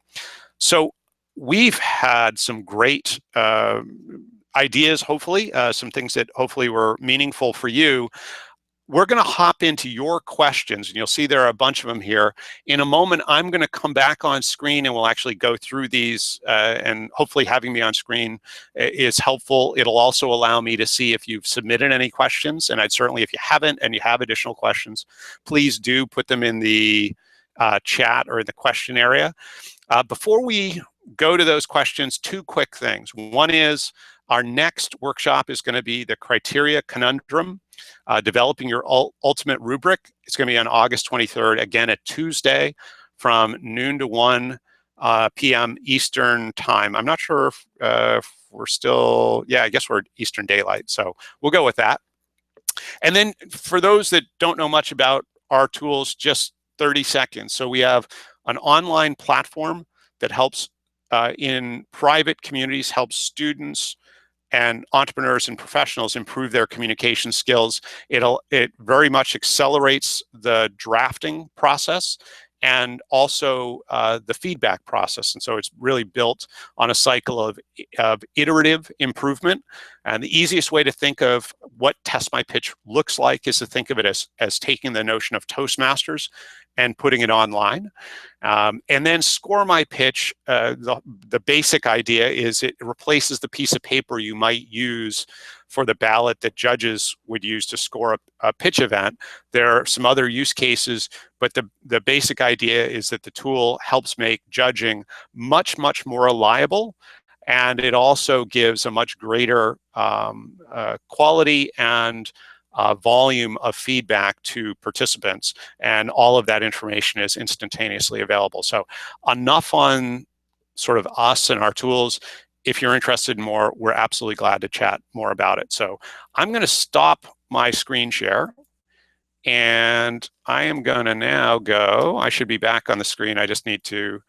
So we've had some great ideas, hopefully, some things that hopefully were meaningful for you. we're going to hop into your questions, and you'll see there are a bunch of them here. In a moment, I'm going to come back on screen and we'll actually go through these, and hopefully having me on screen is helpful. It'll also allow me to see if you've submitted any questions, and I'd certainly, if you haven't and you have additional questions, please do put them in the chat or in the question area. Before we go to those questions, two quick things. One is our next workshop is going to be the Criteria Conundrum, Developing Your Ultimate Rubric. It's going to be on August 23rd, again, a Tuesday from noon to 1 p.m. Eastern time. I'm not sure if we're still, yeah, I guess we're Eastern Daylight, so we'll go with that. And then for those that don't know much about our tools, just 30 seconds. So we have an online platform that helps in private communities, helps students and entrepreneurs and professionals improve their communication skills. It very much accelerates the drafting process and also the feedback process. And so it's really built on a cycle of iterative improvement. And the easiest way to think of what Test My Pitch looks like is to think of it as taking the notion of Toastmasters and putting it online. And then Score My Pitch, the basic idea is it replaces the piece of paper you might use for the ballot that judges would use to score a pitch event. There are some other use cases, but the basic idea is that the tool helps make judging much, much more reliable. And it also gives a much greater quality and volume of feedback to participants, and all of that information is instantaneously available. So enough on sort of us and our tools. If you're interested in more, we're absolutely glad to chat more about it. So I'm going to stop my screen share, and I am going to now go. I should be back on the screen. I just need to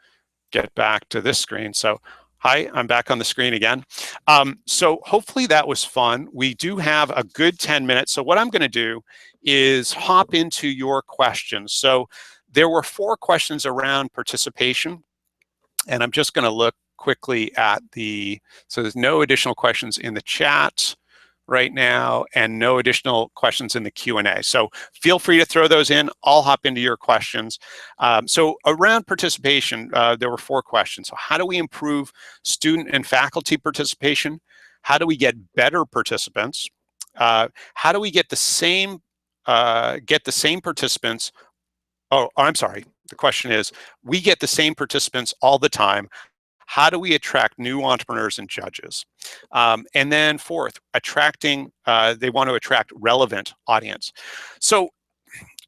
get back to this screen. So hi, I'm back on the screen again. So hopefully that was fun. We do have a good 10 minutes. So what I'm going to do is hop into your questions. So there were 4 questions around participation, and I'm just going to look quickly at so there's no additional questions in the chat right now and no additional questions in the Q&A. So feel free to throw those in. I'll hop into your questions. So around participation, there were 4 questions. So how do we improve student and faculty participation? How do we get better participants? How do we get the same participants? Oh, I'm sorry. The question is, we get the same participants all the time. How do we attract new entrepreneurs and judges? And then 4th, they want to attract relevant audience. So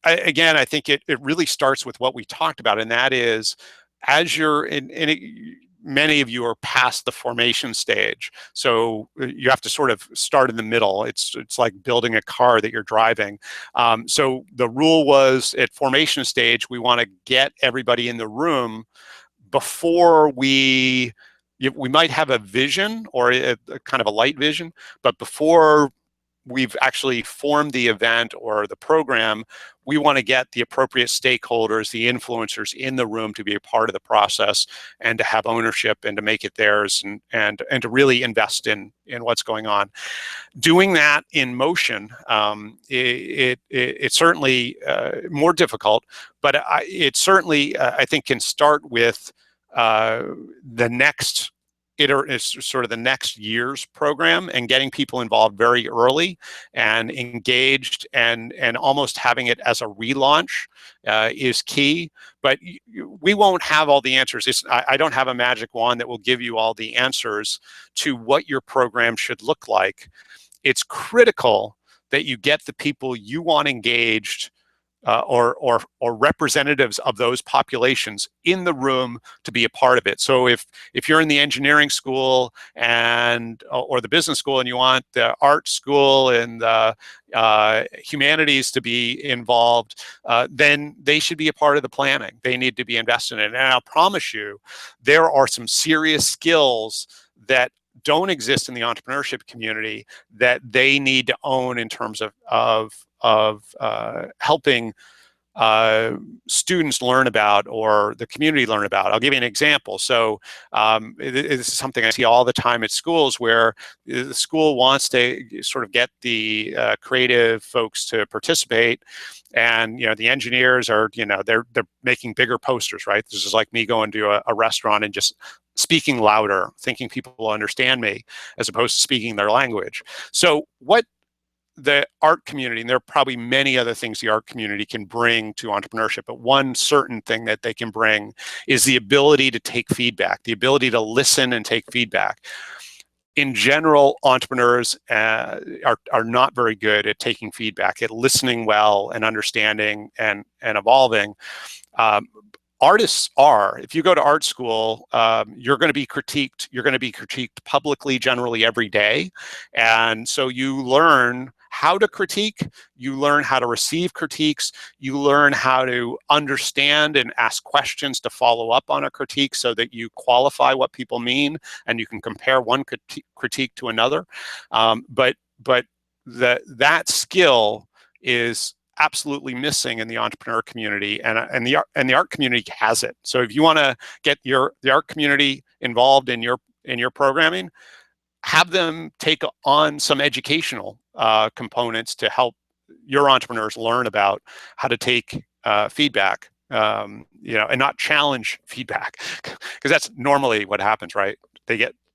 again, I think it really starts with what we talked about, and that is, as you're many of you are past the formation stage, so you have to sort of start in the middle. It's like building a car that you're driving. So the rule was, at formation stage, we want to get everybody in the room before we might have a vision or a kind of a light vision, but before we've actually formed the event or the program, we want to get the appropriate stakeholders, the influencers in the room to be a part of the process and to have ownership and to make it theirs, and to really invest in what's going on. Doing that in motion, it's certainly more difficult, but it certainly, I think, can start with the next is sort of the next year's program, and getting people involved very early and engaged, and almost having it as a relaunch is key. But we won't have all the answers. I don't have a magic wand that will give you all the answers to what your program should look like. It's critical that you get the people you want engaged, or representatives of those populations in the room to be a part of it. So if you're in the engineering school or the business school, and you want the art school and the humanities to be involved, then they should be a part of the planning. They need to be invested in it. And I'll promise you, there are some serious skills that don't exist in the entrepreneurship community that they need to own in terms of helping students learn about or the community learn about. I'll give you an example. So this is something I see all the time at schools, where the school wants to sort of get the creative folks to participate, and the engineers are they're making bigger posters, right? This is like me going to a restaurant and just speaking louder, thinking people will understand me, as opposed to speaking their language. So what the art community, and there are probably many other things the art community can bring to entrepreneurship, but one certain thing that they can bring is the ability to take feedback, the ability to listen and take feedback. In general, entrepreneurs are not very good at taking feedback, at listening well and understanding and evolving. Artists are. If you go to art school, you're going to be critiqued. You're going to be critiqued publicly, generally every day. And so you learn how to critique, you learn how to receive critiques, you learn how to understand and ask questions to follow up on a critique so that you qualify what people mean and you can compare one critique to another. But that skill is absolutely missing in the entrepreneur community, and the art community has it. So if you want to get the art community involved in your programming, have them take on some educational components to help your entrepreneurs learn about how to take feedback, and not challenge feedback, because that's normally what happens, right?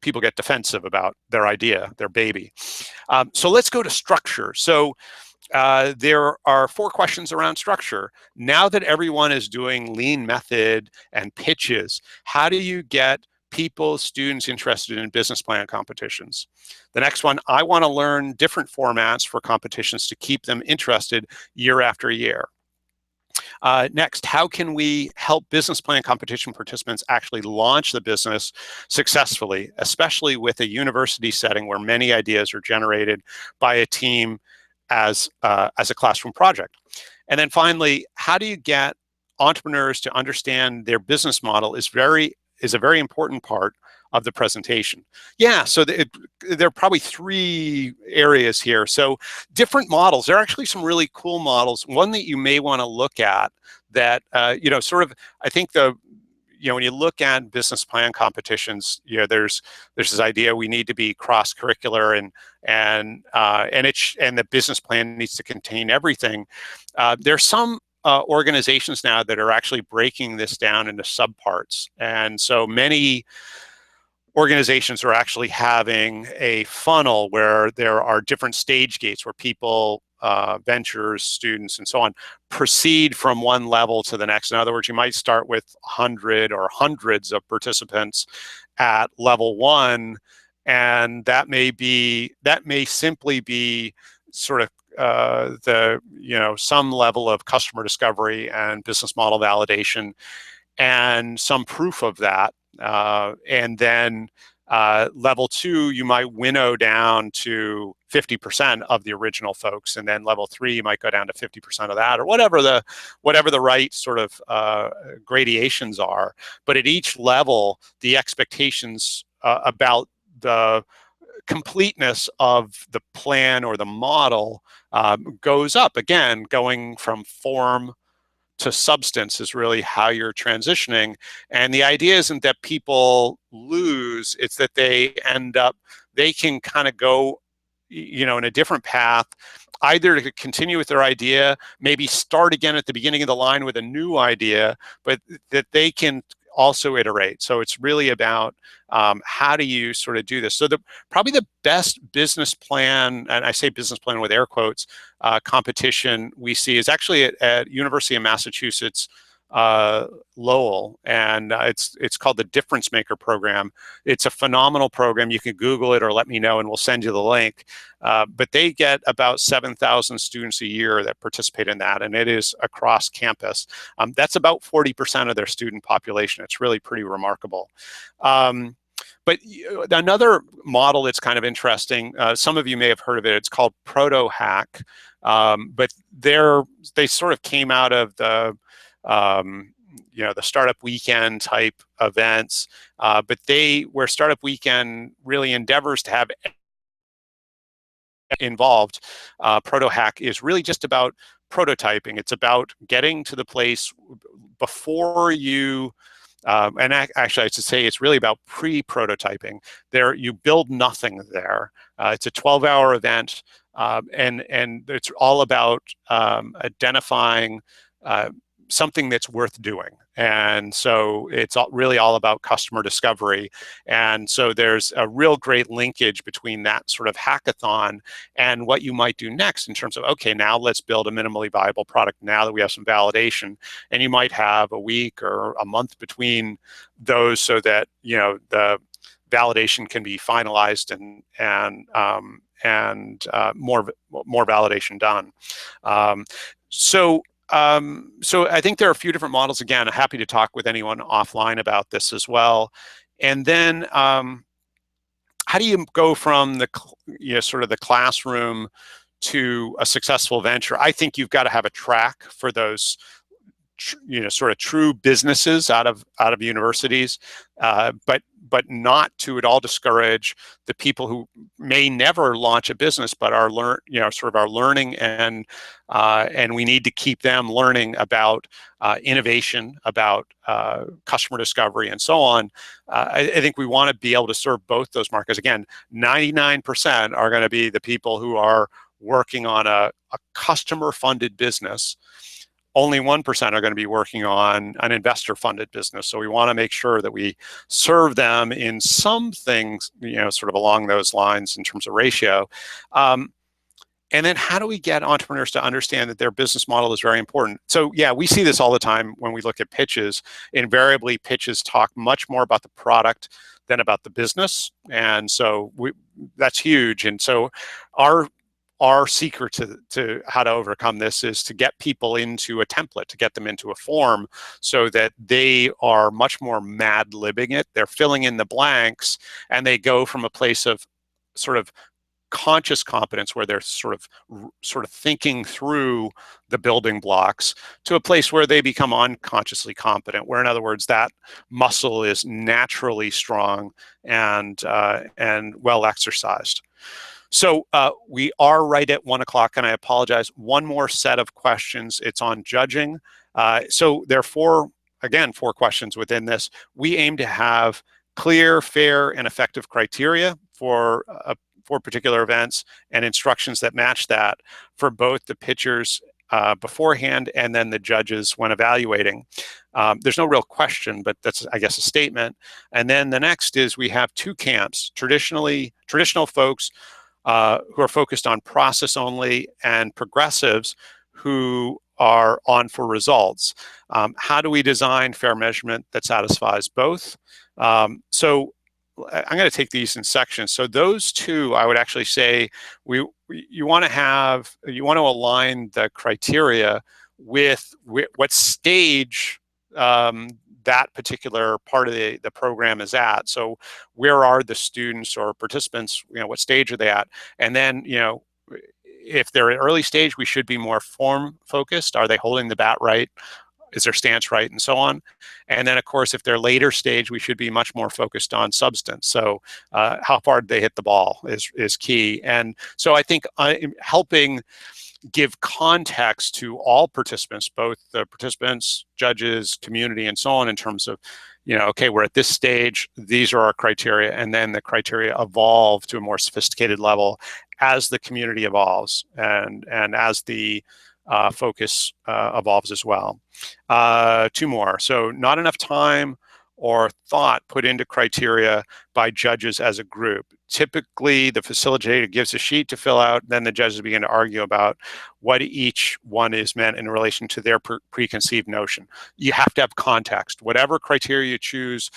People get defensive about their idea, their baby. So let's go to structure. So there are 4 questions around structure. Now that everyone is doing lean method and pitches, how do you get people, students interested in business plan competitions? The next one, I want to learn different formats for competitions to keep them interested year after year. Next, how can we help business plan competition participants actually launch the business successfully, especially with a university setting where many ideas are generated by a team as a classroom project? And then finally, how do you get entrepreneurs to understand their business model is a very important part of the presentation. Yeah, so there are probably 3 areas here. So different models. There are actually some really cool models. One that you may want to look at that, sort of, I think when you look at business plan competitions, there's this idea we need to be cross-curricular and the business plan needs to contain everything. There's some organizations now that are actually breaking this down into subparts, and so many organizations are actually having a funnel where there are different stage gates where people, ventures, students, and so on, proceed from one level to the next. In other words, you might start with 100 or hundreds of participants at level 1, and that may simply be sort of some level of customer discovery and business model validation and some proof of that. And then level 2, you might winnow down to 50% of the original folks, and then level 3, you might go down to 50% of that, or whatever the right sort of gradations are. But at each level, the expectations about the completeness of the plan or the model goes up. Again, going from form to substance is really how you're transitioning. And the idea isn't that people lose, it's that they can kind of go, in a different path, either to continue with their idea, maybe start again at the beginning of the line with a new idea, but that they can also iterate. So it's really about how do you sort of do this. So probably the best business plan, and I say business plan with air quotes, competition we see is actually at University of Massachusetts, Lowell, and it's called the Difference Maker program. It's a phenomenal program. You can Google it or let me know and we'll send you the link. But they get about 7,000 students a year that participate in that, and it is across campus. That's about 40% of their student population. It's really pretty remarkable. But another model that's kind of interesting, some of you may have heard of it, it's called ProtoHack. But they sort of came out of the Startup Weekend type events, but where Startup Weekend really endeavors to have involved, ProtoHack is really just about prototyping. It's about getting to the place before you, actually I should say it's really about pre-prototyping. There, you build nothing there. It's a 12-hour event, and it's all about identifying something that's worth doing. And so it's really all about customer discovery. And so there's a real great linkage between that sort of hackathon and what you might do next in terms of, okay, now let's build a minimally viable product now that we have some validation. And you might have a week or a month between those so that, you know, the validation can be finalized and more validation done. So I think there are a few different models. Again, I'm happy to talk with anyone offline about this as well. And then how do you go from the, you know, sort of the classroom to a successful venture? I think you've got to have a track for those, you know, sort of true businesses out of universities, but not to at all discourage the people who may never launch a business but are learning, and we need to keep them learning about innovation, about customer discovery, and so on. I think we want to be able to serve both those markets. Again, 99% are going to be the people who are working on a customer-funded business. Only 1% are going to be working on an investor-funded business. So we want to make sure that we serve them in some things, you know, sort of along those lines in terms of ratio. And then how do we get entrepreneurs to understand that their business model is very important? So yeah, we see this all the time when we look at pitches. Invariably, pitches talk much more about the product than about the business. And so that's huge. And so our secret to how to overcome this is to get people into a template, to get them into a form so that they are much more mad-libbing it. They're filling in the blanks, and they go from a place of sort of conscious competence where they're sort of thinking through the building blocks to a place where they become unconsciously competent, where in other words that muscle is naturally strong and well exercised. So we are right at 1 o'clock, and I apologize. One more set of questions. It's on judging. So there are four questions within this. We aim to have clear, fair, and effective criteria for particular events and instructions that match that for both the pitchers beforehand and then the judges when evaluating. There's no real question, but that's, I guess, a statement. And then the next is we have two camps: traditional folks who are focused on process only, and progressives who are on for results. How do we design fair measurement that satisfies both? So I'm going to take these in sections. So those two, I would actually say, you want to align the criteria with what stage that particular part of the program is at. So where are the students or participants, you know, what stage are they at? And then, you know, if they're at early stage, we should be more form focused. Are they holding the bat right? Is their stance right? And so on. And then of course, if they're later stage, we should be much more focused on substance. So how far did they hit the ball is key. And so I think helping give context to all participants, both the participants, judges, community, and so on, in terms of, you know, okay, we're at this stage, these are our criteria, and then the criteria evolve to a more sophisticated level as the community evolves and as the focus evolves as well. Two more. So not enough time or thought put into criteria by judges as a group. Typically, the facilitator gives a sheet to fill out, then the judges begin to argue about what each one is meant in relation to their preconceived notion. You have to have context. Whatever criteria you choose,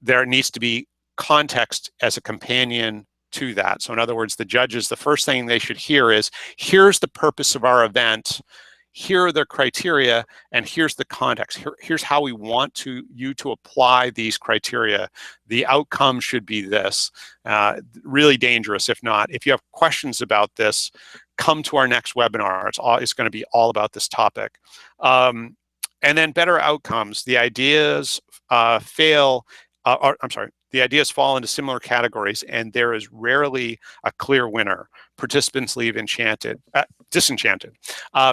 there needs to be context as a companion to that. So in other words, the judges, the first thing they should hear is, here's the purpose of our event, here are the criteria, and here's the context. Here's how we want you to apply these criteria. The outcome should be this. Really dangerous if not. If you have questions about this, come to our next webinar. It's going to be all about this topic. And then better outcomes. The ideas fail I'm sorry, the ideas fall into similar categories, and there is rarely a clear winner. Participants leave disenchanted.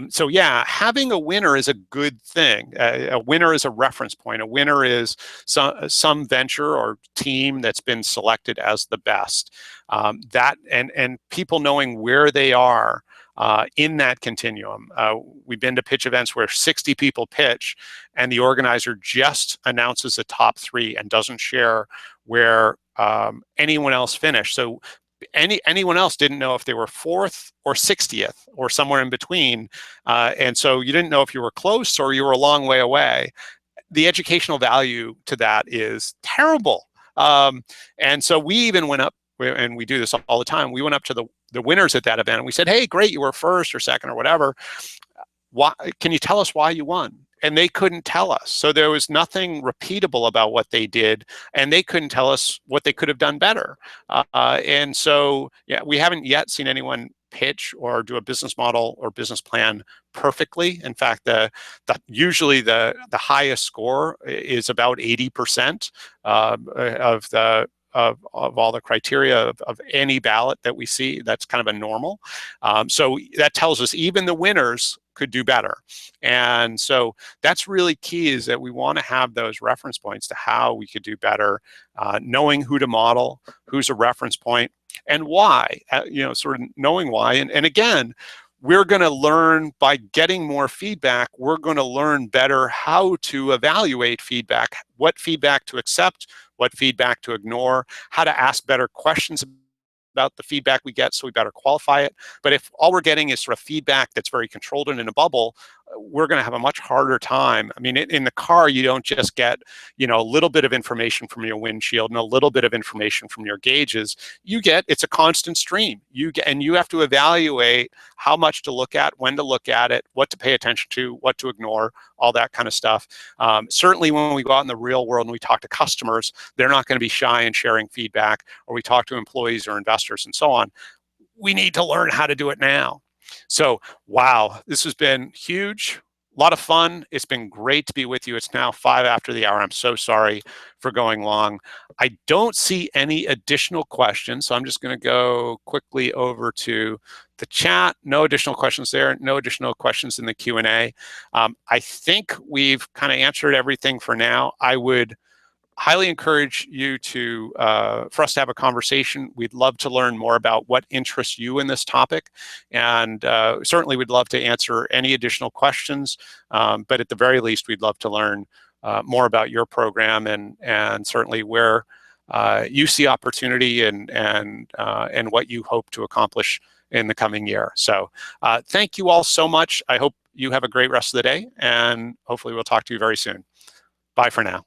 So yeah, having a winner is a good thing. A winner is a reference point. A winner is some venture or team that's been selected as the best. And people knowing where they are in that continuum. We've been to pitch events where 60 people pitch, and the organizer just announces the top 3 and doesn't share where anyone else finished. So anyone else didn't know if they were 4th or 60th or somewhere in between. And so you didn't know if you were close or you were a long way away. The educational value to that is terrible. And so we even went up, and we do this all the time, we went up to the winners at that event and we said, hey, great, you were 1st or 2nd or whatever. Why, can you tell us why you won? And they couldn't tell us. So there was nothing repeatable about what they did, and they couldn't tell us what they could have done better. And so, yeah, we haven't yet seen anyone pitch or do a business model or business plan perfectly. In fact, usually the highest score is about 80% of all the criteria of any ballot that we see. That's kind of a normal. So that tells us even the winners could do better. And so that's really key, is that we want to have those reference points to how we could do better, knowing who to model, who's a reference point, and why, sort of knowing why. And again, we're going to learn by getting more feedback. We're going to learn better how to evaluate feedback, what feedback to accept, what feedback to ignore, how to ask better questions about the feedback we get so we better qualify it. But if all we're getting is sort of feedback that's very controlled and in a bubble, we're going to have a much harder time. I mean, in the car, you don't just get, a little bit of information from your windshield and a little bit of information from your gauges. It's a constant stream. And you have to evaluate how much to look at, when to look at it, what to pay attention to, what to ignore, all that kind of stuff. Certainly when we go out in the real world and we talk to customers, they're not going to be shy in sharing feedback, or we talk to employees or investors and so on. We need to learn how to do it now. So, wow, this has been huge. A lot of fun. It's been great to be with you. It's now 5 after the hour. I'm so sorry for going long. I don't see any additional questions, so I'm just going to go quickly over to the chat. No additional questions there. No additional questions in the Q&A. I think we've kind of answered everything for now. I would highly encourage you for us to have a conversation. We'd love to learn more about what interests you in this topic, and certainly we'd love to answer any additional questions, but at the very least, we'd love to learn more about your program and certainly where you see opportunity and what you hope to accomplish in the coming year. So thank you all so much. I hope you have a great rest of the day, and hopefully we'll talk to you very soon. Bye for now.